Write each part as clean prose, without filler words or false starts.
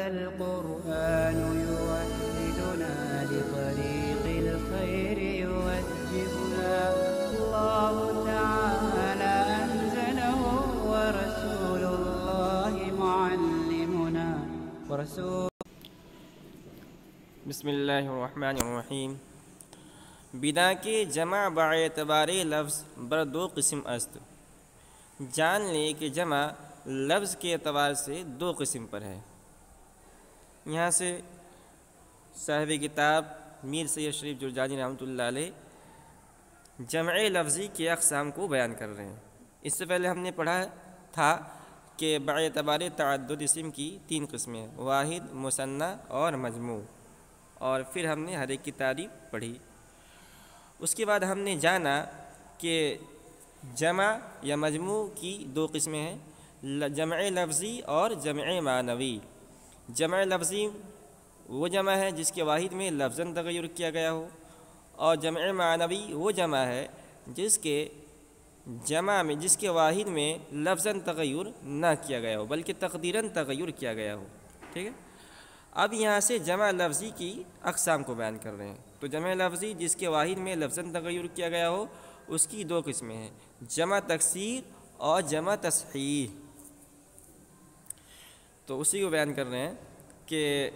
هذا القرآن يوحدنا لطريق الخير يوجهنا الله تعالى أنزله ورسول الله معلمنا بسم اللہ الرحمن الرحیم. بنا کے جمع باعتبار لفظ بر دو قسم است. جان لے کہ جمع لفظ کے اعتبار سے دو قسم پر ہے. یہاں سے صاحب کتاب میر سید شریف جرجانی رحمۃ اللہ علیہ جمع لفظی کے اقسام کو بیان کر رہے ہیں. اس سے پہلے ہم نے پڑھا تھا کہ باعتبار تعدد اسم کی تین قسمیں ہیں: واحد، مثنی اور مجموع. اور پھر ہم نے ہر ایک کی تعریف پڑھی. اس کے بعد ہم نے جانا کہ جمع یا مجموع کی دو قسمیں ہیں: جمع لفظی اور جمع معنوی. جمع لفظی وہ جمع ہے جس کے واحد میں لفظاً تغیر کیا گیا ہو، اور جمع معنوی وہ جمع ہے جس کے واحد میں لفظاً تغیر نہ کیا گیا ہو بلکہ تقدیراً تغیر کیا گیا ہو. ٹھیک ہے. اب یہاں سے جمع لفظی کی اقسام کو بیان کر رہے ہیں. تو جمع لفظی جس کے واحد میں لفظاً تغیر کیا گیا ہو اس کی دو قسمیں ہیں: جمع تکسیر اور جمع تصحیح. تو اسی کو بیان کر رہے ہیں کہ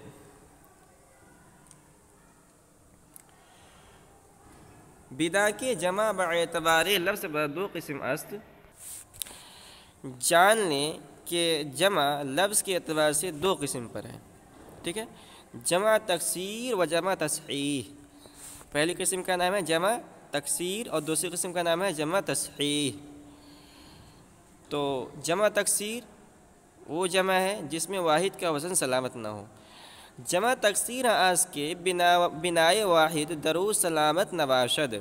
بدا کے جمع باعتبار لفظ بر دو قسم است. جان لیں کہ جمع لفظ کے اعتبار سے دو قسم پر ہے. ٹھیک ہے. جمع تکسیر و جمع تصحیح. پہلی قسم کا نام ہے جمع تکسیر اور دوسری قسم کا نام ہے جمع تصحیح. تو جمع تکسیر وہ جمع ہے جس میں واحد کا وزن سلامت نہ ہو. جمع تکسیر آس کے بنائے واحد درو سلامت نباشد.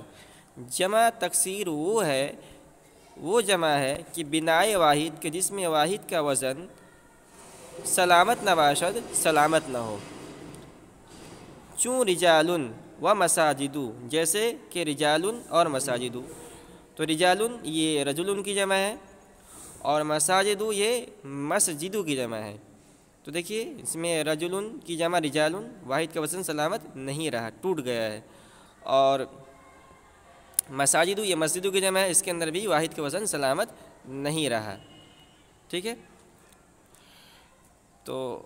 جمع تکسیر وہ جمع ہے کہ بنائے واحد کے جس میں واحد کا وزن سلامت نباشد سلامت نہ ہو. چون رجال و مساجدو، جیسے کہ رجال اور مساجدو. تو رجال یہ رجل کی جمع ہے اور مساجدو یہ مسجدو کی جمع ہے. تو دیکھیے اس میں رجل کی جمع رجال، واحد کا وزن سلامت نہیں رہا، ٹوٹ گیا ہے. اور مساجدو یہ مسجدو کی جمع ہے، اس کے اندر بھی واحد کا وزن سلامت نہیں رہا. ٹھیک ہے. تو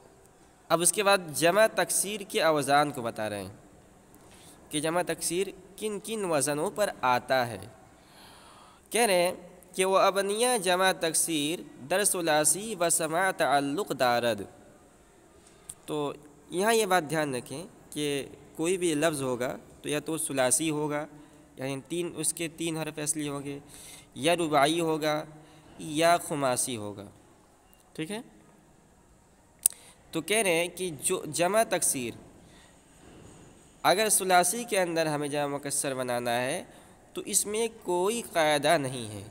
اب اس کے بعد جمع تکسیر کے اوزان کو بتا رہے ہیں کہ جمع تکسیر کن کن وزنوں پر آتا ہے. کہہ رہے ہیں کہ وہ ابنیہ جمع تکسیر در ثلاثی و سماع تعلق دارد. تو یہاں یہ بات دھیان رکھیں کہ کوئی بھی لفظ ہوگا تو یا تو ثلاثی ہوگا، یعنی اس کے تین حرف اصلی ہوں گے، یا رباعی ہوگا یا خماسی ہوگا. ٹھیک ہے. تو کہہ رہے ہیں کہ جو جمع تکسیر اگر ثلاثی کے اندر ہمیں جمع مکسر بنانا ہے تو اس میں کوئی قاعدہ نہیں ہے.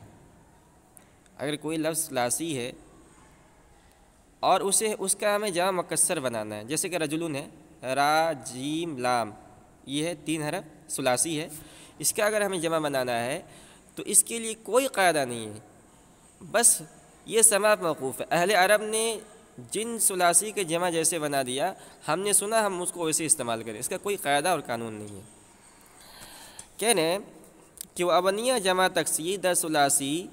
اگر کوئی لفظ ثلاثی ہے اور اس کا ہمیں جمع مکسر بنانا ہے، جیسے کہ رجلون ہے، را جیم لام، یہ ہے تین حرف ثلاثی ہے. اس کا اگر ہمیں جمع بنانا ہے تو اس کے لیے کوئی قاعدہ نہیں ہے، بس یہ سماع موقوف ہے. اہل عرب نے جن ثلاثی کے جمع جیسے بنا دیا، ہم نے سنا، ہم اس کو ویسے استعمال کریں. اس کا کوئی قاعدہ اور قانون نہیں ہے. کہہ رہے ہیں کہ وہ ابنیہ جمع تکسیر در ثلاثی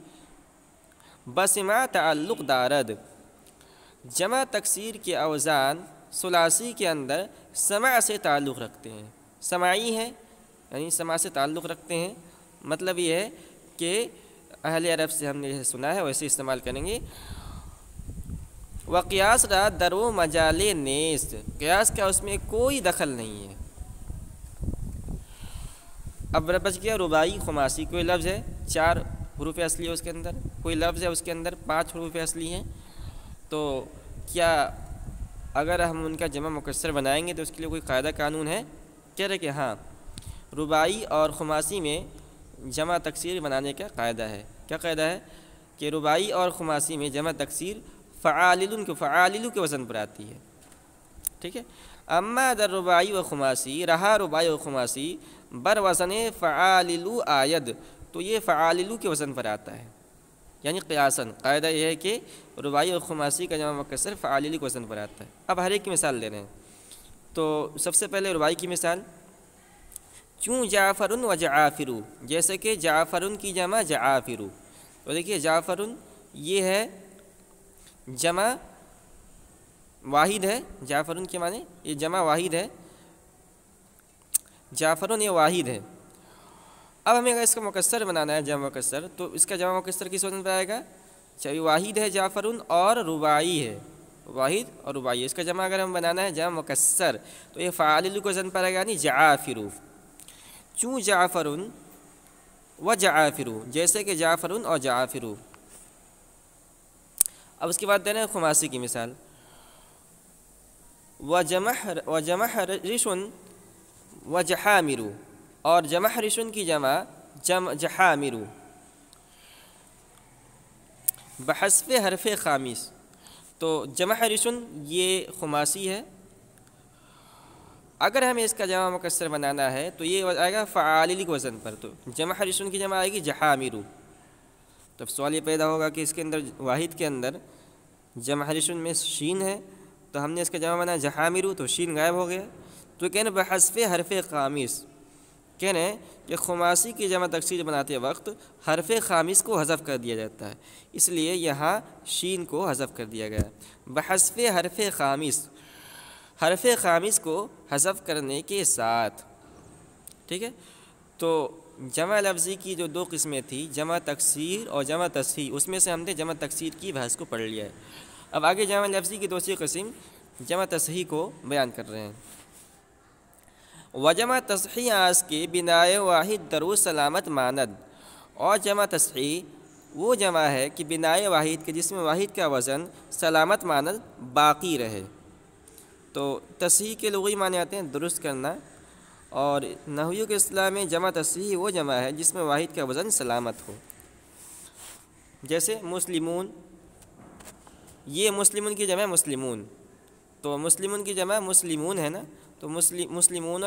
بسماع تعلق دارد. جمع تکسیر کے اوزان ثلاثی کے اندر سماع سے تعلق رکھتے ہیں. سماعی ہے یعنی سماع سے تعلق رکھتے ہیں. مطلب یہ ہے کہ اہل عرب سے ہم نے جیسے سنا ہے ویسے استعمال کریں گے. وقیاس را درو مجال نیست. قیاس کا اس میں کوئی دخل نہیں ہے. اب بچ گیا رباعی خماسی. کوئی لفظ ہے 4 حروف اصلی ہے اس کے اندر، کوئی لفظ ہے اس کے اندر 5 حروف اصلی ہیں. تو کیا اگر ہم ان کا جمع مکسر بنائیں گے تو اس کے لیے کوئی قاعدہ قانون ہے؟ کہہ رہے کہ ہاں، رباعی اور خماسی میں جمع تکسیر بنانے کا قاعدہ ہے. کیا قاعدہ ہے؟ کہ رباعی اور خماسی میں جمع تکسیر فعالل کے وزن پر آتی ہے. ٹھیک ہے. اما در رباعی و خماسی رہا رباعی و خماسی بر وزن فعالل آید، تو یہ فعالل کے وزن پر آتا ہے. یعنی قیاساً قاعدہ یہ ہے کہ رباعی اور خماسی کا جمع مکسر فعالیلی کو وزن پر آتا ہے۔ اب ہر ایک کی مثال لے رہے ہیں۔ تو سب سے پہلے رباعی کی مثال، چوں جعفر و جعافر، جیسے کہ جعفر کی جمع جعافر۔ تو دیکھیے جعفر یہ ہے جمع واحد ہے، جعفر کے معنی یہ جمع واحد ہے، جعفر یہ واحد ہے۔ اب ہمیں اگر اس کا مکسر بنانا ہے جمع مکسر، تو اس کا جمع مکسر کس وزن پر آئے گا؟ چاہیے واحد ہے جعفر اور رباعی ہے، واحد اور رباعی، اس کا جمع اگر ہم بنانا ہے جمع مکسر تو یہ فاعل کو وزن پر آئے گا، یعنی جعافر۔ چوں جعفر و جعافر، جیسے کہ جعفر اور جعافر۔ اب اس کے بعد دینا ہے خماسی کی مثال، وجمحرش و جحامر، اور جمحرش کی جمع جحامر بحذف حرف خامس۔ تو جمحرش یہ خماسی ہے، اگر ہمیں اس کا جمع مکسر بنانا ہے تو یہ آئے گا فعالیلی کے وزن پر، تو جمحرش کی جمع آئے گی جحامر۔ تب سوال یہ پیدا ہوگا کہ اس کے اندر واحد کے اندر جمحرش میں شین ہے، تو ہم نے اس کا جمع بنایا جحامر، تو شین غائب ہو گیا، تو کہنے بحذف حرف خامس، کہنے کہ خماسی کی جمع تکسیر بناتے وقت حرف خامس کو حذف کر دیا جاتا ہے، اس لیے یہاں شین کو حذف کر دیا گیا۔ بحذف حرف خامس، حرف خامس کو حذف کرنے کے ساتھ، ٹھیک ہے۔ تو جمع لفظی کی جو دو قسمیں تھیں، جمع تکسیر اور جمع تصحیح، اس میں سے ہم نے جمع تکسیر کی بحث کو پڑھ لیا ہے۔ اب آگے جمع لفظی کی دوسری قسم جمع تصحیح کو بیان کر رہے ہیں۔ وجمع تصحیح آس کے بنائے واحد درو سلامت ماند، اور جمع تصحیح وہ جمع ہے کہ بنائے واحد کے جس میں واحد کا وزن سلامت ماند باقی رہے۔ تو تصحیح کے لغوی معنی آتے ہیں درست کرنا، اور نحویوں کے اصطلاح میں جمع تصحیح وہ جمع ہے جس میں واحد کا وزن سلامت ہو۔ جیسے مسلمون، یہ مسلمون کی جمع مسلمون، تو مسلمون کی جمع مسلمون ہے نا، تو مسلمون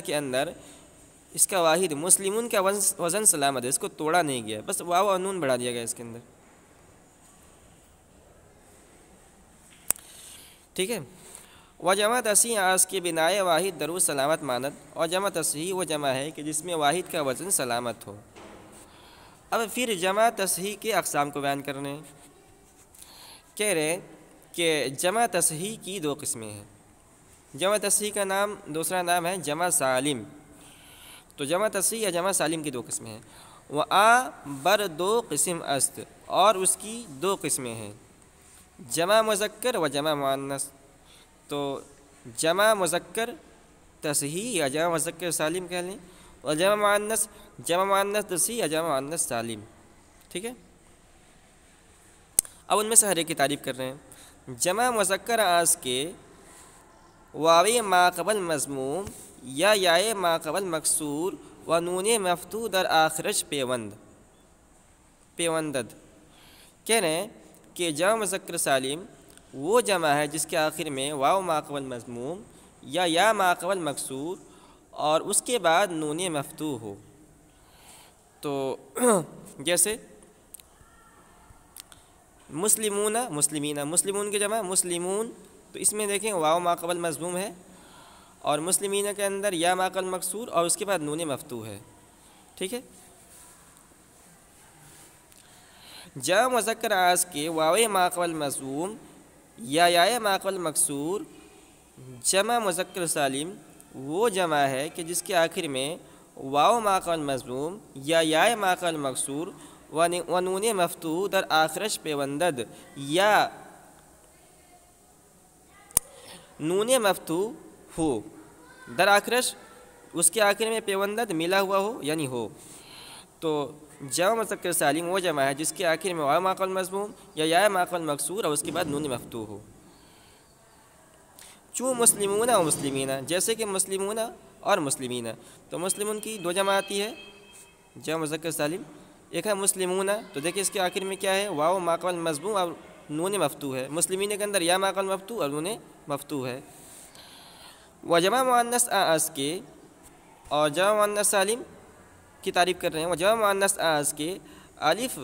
کے اندر اس کا واحد مسلمون کا وزن سلامت ہے، اس کو توڑا نہیں گیا، بس واو اور نون بڑھا دیا گیا اس کے اندر، ٹھیک ہے۔ و جمع تصحیح آس کے بنائے واحد درو سلامت ماند، اور جمع تصحیح وہ جمع ہے کہ جس میں واحد کا وزن سلامت ہو۔ اب پھر جمع تصحیح کے اقسام کو بیان کرنے ہیں۔ کہہ رہے ہیں کہ جمع تصحیح کی دو قسمیں ہیں۔ جمع تصحیح کا دوسرا نام ہے جمع سالم۔ تو جمع تصحیح یا جمع سالم کی دو قسمیں ہیں۔ وہ بر دو قسم است، اور اس کی دو قسمیں ہیں، جمع مذکر و جمع مؤنث۔ تو جمع مذکر تصحیح یا جمع مذکر سالم کہہ لیں، اور جمع مؤنث تصحیح یا جمع مؤنث سالم، ٹھیک ہے۔ اب ان میں سے ہر ایک کی تعریف کر رہے ہیں۔ جمع مذکر آس کے واو ما قبل مضموم یا یائے ما قبل مکسور و نون مفتوح در آخرش پیوندد، کہہ رہے ہیں کہ جمع مذکر سالم وہ جمع ہے جس کے آخر میں واو ما قبل مضموم یا ما قبل مکسور اور اس کے بعد نون مفتوح ہو۔ تو جیسے مسلمون مسلمین، مسلمون کی جمع مسلمون، تو اس میں دیکھیں واو ما قبل مضموم ہے، اور مسلمین کے اندر یا ما قبل مکسور اور اس کے بعد نون مفتوح ہے، ٹھیک ہے۔ جمع مذکر آس کے واو ما قبل مضموم یا ما قبل مکسور جمع مذکر سالم وہ جمع ہے کہ جس کے آخر میں واو ما قبل مضموم یا ما قبل مکسور و نون مفتوح در آخرش پیوندد، یا نون مفتوح ہو در آخرش اس کے آخر میں پیوندد ملا ہوا ہو یعنی ہو۔ تو جمع مذکر سالم وہ جمع ہے جس کے آخر میں واو ما قبل مضموم یا ما قبل مکسور اور اس کے بعد نون مفتوح ہو۔ چوں مسلمون و مسلمین، جیسے کہ مسلمون اور مسلمین، تو مسلمون کی دو جمع آتی ہے جمع مذکر سالم، ایک ہے مسلمون، تو دیکھیں اس کے آخر میں کیا ہے واو ما قبل مضموم اور نون مفتوح ہے، مسلمین کے اندر یا ما قبل مفتوح اور نون مفتوح ہے۔ و جمع مؤنث آس کے، اور جمع مؤنث سالم کی تعریف کر رہے ہیں، وہ جمع مؤنث آس کے الف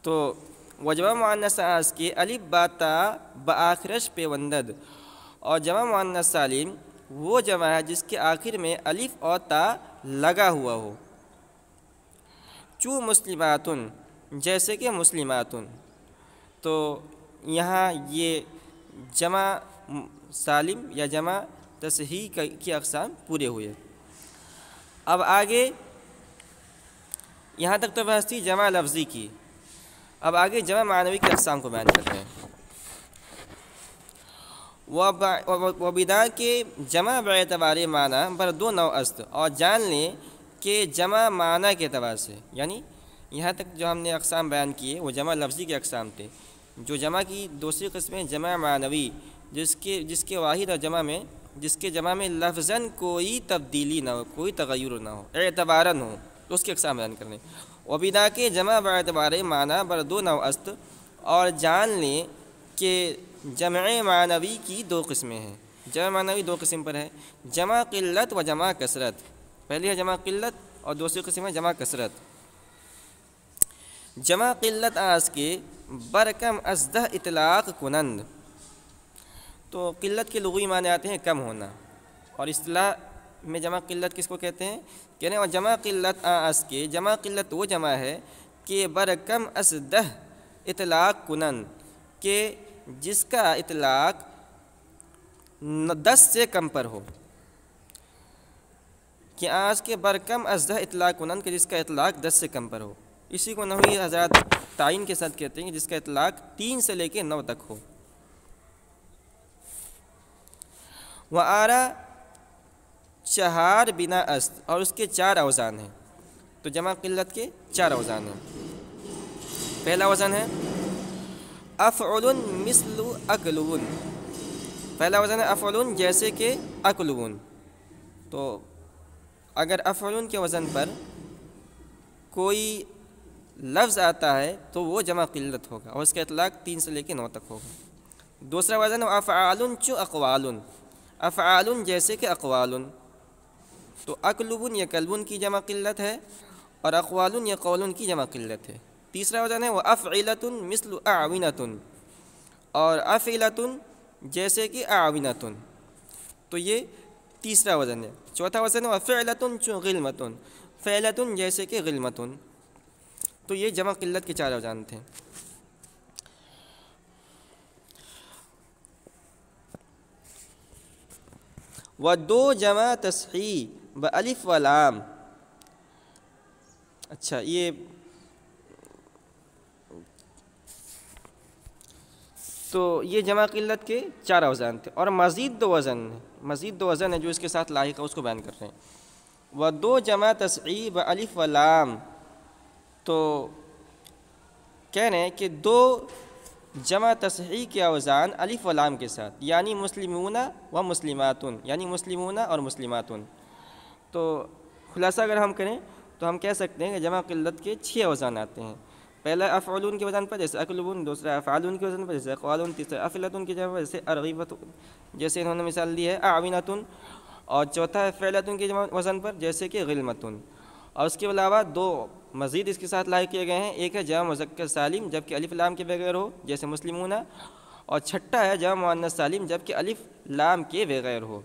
تو و جمع مؤنث آس کے الف با تا بآخرش پیوندد، اور جمع مؤنث سالم وہ جمع ہے جس کے آخر میں الف اور تا لگا ہوا ہو. چو مسلماتن جیسے کہ مسلماتن. تو یہاں یہ جمع سالم یا جمع تصحیح کی اقسام پورے ہوئے. اب آگے یہاں تک تو بحث تھی جمع لفظی کی. اب آگے جمع معنوی کی اقسام کو بیان کرتے ہیں. وبدا کے جمع باعتبار معنی پر دو نوع است، اور جان لیں کہ جمع معنی کے اعتبار سے، یعنی یہاں تک جو ہم نے اقسام بیان کیے وہ جمع لفظی کے اقسام تھے. جو جمع کی دوسری قسمیں جمع معنوی، جس کے واحد اور جس کے جمع میں لفظاً کوئی تبدیلی نہ ہو، کوئی تغیر نہ ہو، اعتباراً ہو، تو اس کے اقسام بیان کرنے. وبدا کے جمع باعتبار معنی پر دو نوع است، اور جان لیں کہ جمع معنوی کی دو قسمیں ہیں. جمع معنوی دو قسم پر ہے، جمع قلت و جمع کثرت. پہلی ہے جمع قلت اور دوسری قسم ہے جمع کثرت. جمع قلت آس کے برکم ازدہ اطلاق کنند. تو قلت کے لغوی معنی آتے ہیں کم ہونا، اور اصطلاح میں جمع قلت کس کو کہتے ہیں؟ کہنے اور جمع قلت آس کے جمع قلت وہ جمع ہے کہ برکم ازدہ اطلاق کنند، کہ جس کا اطلاق 10 سے کم پر ہو. کہ آج کے برکم ازدہ اطلاق کنند، کہ جس کا اطلاق 10 سے کم پر ہو. اسی کو نحوی حضرات تعین کے ساتھ کہتے ہیں، جس کا اطلاق 3 سے لے کے 9 تک ہو. وآرا چہار بنا است، اور اس کے 4 اوزان ہیں. تو جمع قلت کے 4 اوزان ہیں. پہلا وزن ہے افعل مثل اکلون. پہلا وزن ہے افعل جیسے کہ اکلون. تو اگر افعل کے وزن پر کوئی لفظ آتا ہے تو وہ جمع قلت ہوگا، اور اس کا اطلاق 3 سے لے کے 9 تک ہوگا. دوسرا وزن ہے افعال چو اقوال. افعال جیسے کہ اقوال. تو اکلون یا کلبن کی جمع قلت ہے، اور اقوال یا قول کی جمع قلت ہے. تیسرا وزن ہے وہ افعلۃ مثل اعونۃ، اور افعلۃ جیسے کہ اعونۃ. تو یہ تیسرا وزن ہے. چوتھا وزن ہے فعلۃ چو غلمۃ. فعلۃ جیسے کہ غلمۃ. تو یہ جمع قلت کے 4 اوزان تھے. ودو جمع تصحیح بالف و لام. اچھا، یہ تو یہ جمع قلت کے 4 اوزان تھے. اور مزید 2 وزن ہے جو اس کے ساتھ لاحق ہے، اس کو بیان کر رہے ہیں. ودو جمع تصحیح بالف و لام. تو کہہ رہے ہیں کہ 2 جمع تصحیح کے اوزان الف و لام کے ساتھ، یعنی مسلمون و مسلماتن، یعنی مسلمون اور مسلماتن. تو خلاصہ اگر ہم کریں تو ہم کہہ سکتے ہیں کہ جمع قلت کے 6 اوزان آتے ہیں. پہلا افعلون کے وزن پر جیسے اکلون، دوسرا افعالون کے وزن پر جیسے اقوالون، تیسرا افعلتون کے جمع پر جیسے ارغیبۃ، جیسے انہوں نے مثال دی ہے اعونۃ، اور چوتھا ہے فعلتون کے وزن پر جیسے کہ غلمۃ. اور اس کے علاوہ 2 مزید اس کے ساتھ لاحق کیے گئے ہیں. ایک ہے جمع مذکر سالم جبکہ الف لام کے بغیر ہو جیسے مسلمون، اور چھٹا ہے جمع مؤنث سالم جبکہ الف لام کے بغیر ہو.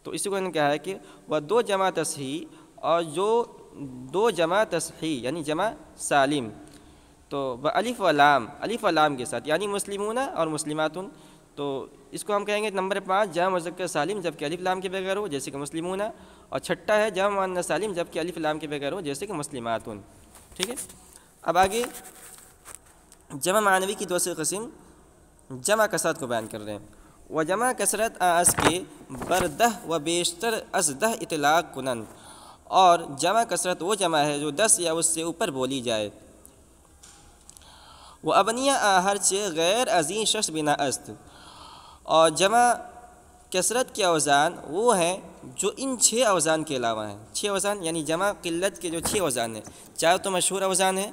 تو اسی کو انہوں نے کہا ہے کہ وہ 2 جمع تصحیح، اور جو 2 جمع تصحیح یعنی جمع سالم تو الف و لام کے ساتھ، یعنی مسلمون اور مسلماتن. تو اس کو ہم کہیں گے نمبر 5 جمع مذکر سالم جبکہ الف لام کے بغیر ہو جیسے کہ مسلمون، اور چھٹا ہے جمع مؤنث سالم جبکہ الف لام کے بغیر ہو جیسے کہ مسلماتن. ٹھیک ہے. اب آگے جمع معنوی کی دوسری قسم جمع کثرت کو بیان کر رہے ہیں. و جمع کثرت آس کے بردہ و بیشتر از دہ اطلاق کنند. اور جمع کثرت وہ جمع ہے جو 10 یا اس سے اوپر بولی جائے. وہ ابنیہ آہر چے غیر ازیں شخص بنا است. اور جمع کثرت کے اوزان وہ ہیں جو ان 6 اوزان کے علاوہ ہیں. 6 اوزان یعنی جمع قلت کے جو 6 اوزان ہیں، 4 تو مشہور اوزان ہیں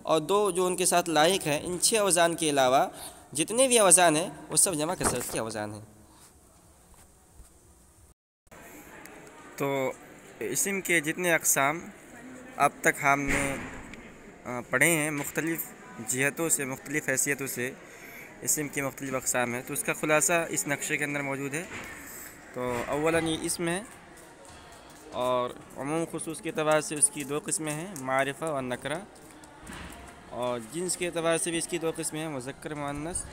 اور 2 جو ان کے ساتھ لاحق ہیں. ان 6 اوزان کے علاوہ جتنے بھی اوزان ہیں وہ سب جمع کثرت کے اوزان ہیں. تو اسم کے جتنے اقسام اب تک ہم نے پڑھے ہیں، مختلف جہتوں سے، مختلف حیثیتوں سے اسم کی مختلف اقسام ہیں، تو اس کا خلاصہ اس نقشے کے اندر موجود ہے۔ تو اولاً یہ اسم ہے، اور عموم خصوص کے اعتبار سے اس کی دو قسمیں ہیں، معرفہ اور نکرہ، اور جنس کے اعتبار سے بھی اس کی دو قسمیں ہیں، مذکر مؤنث،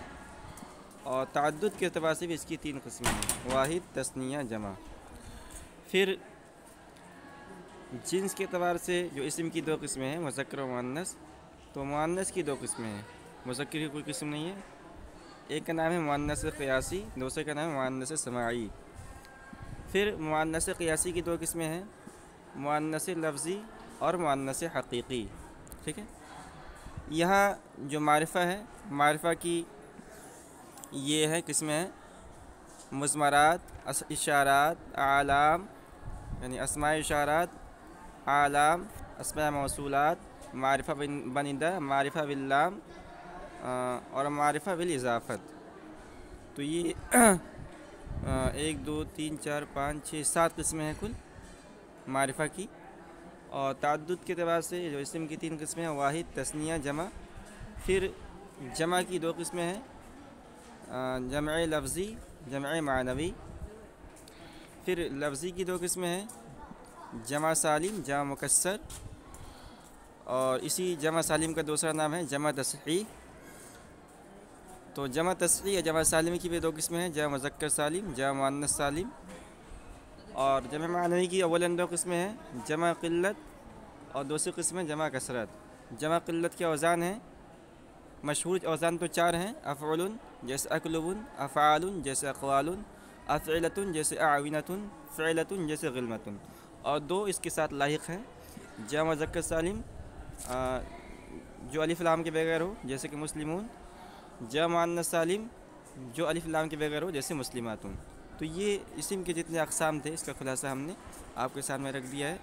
اور تعدد کے اعتبار سے بھی اس کی تین قسمیں ہیں، واحد، تثنیہ، جمع۔ پھر جنس کے اعتبار سے جو اسم کی دو قسمیں ہیں، مذکر و مؤنث، تو مؤنث کی دو قسمیں ہیں، مذکر کی کوئی قسم نہیں ہے۔ ایک کا نام ہے مؤنث قیاسی، دوسرے کا نام ہے مؤنث سماعی۔ پھر مؤنث قیاسی کی دو قسمیں ہیں، مؤنث لفظی اور مؤنث حقیقی، ٹھیک ہے۔ یہاں جو معرفہ ہے، معرفہ کی یہ ہے قسمیں ہیں، مضمرات، اشارات، اعلام، یعنی اسماء اشارات، اعلام، اسماء موصولات، معرفہ بندہ، معرفہ باللام، اور معرفہ بالاضافت۔ تو یہ 1 2 3 4 5 6 7 قسمیں ہیں کل معرفہ کی۔ اور تعدد کے اعتبار سے جو اسم کی تین قسمیں ہیں، واحد، تثنیہ، جمع۔ پھر جمع کی دو قسمیں ہیں، جمع لفظی، جمع معنوی۔ پھر لفظی کی دو قسمیں ہیں، جمع سالم، جمع مکسر، اور اسی جمع سالم کا دوسرا نام ہے جمع تصحیح۔ تو جمع تصحیح یا جمع سالم کی بھی دو قسمیں ہیں، جمع مذکر سالم، جمع مؤنث سالم۔ اور جمع معنوی کی اولاً دو قسمیں ہیں، جمع قلت، اور دوسری قسم ہے جمع کثرت۔ جمع قلت کے اوزان ہیں، مشہور اوزان تو 4 ہیں، افعل جیسے اکلب، افعال جیسے اقوال، افعلۃ جیسے اعونۃ، فعلۃ جیسے غلمۃ، اور دو اس کے ساتھ لاحق ہیں، جمع مذکر سالم جو الف لام کے بغیر ہو جیسے کہ مسلمون، جمع مؤنث سالم جو الف لام کے بغیر ہو جیسے مسلمات۔ تو یہ اسم کے جتنے اقسام تھے اس کا خلاصہ ہم نے آپ کے سامنے رکھ دیا ہے۔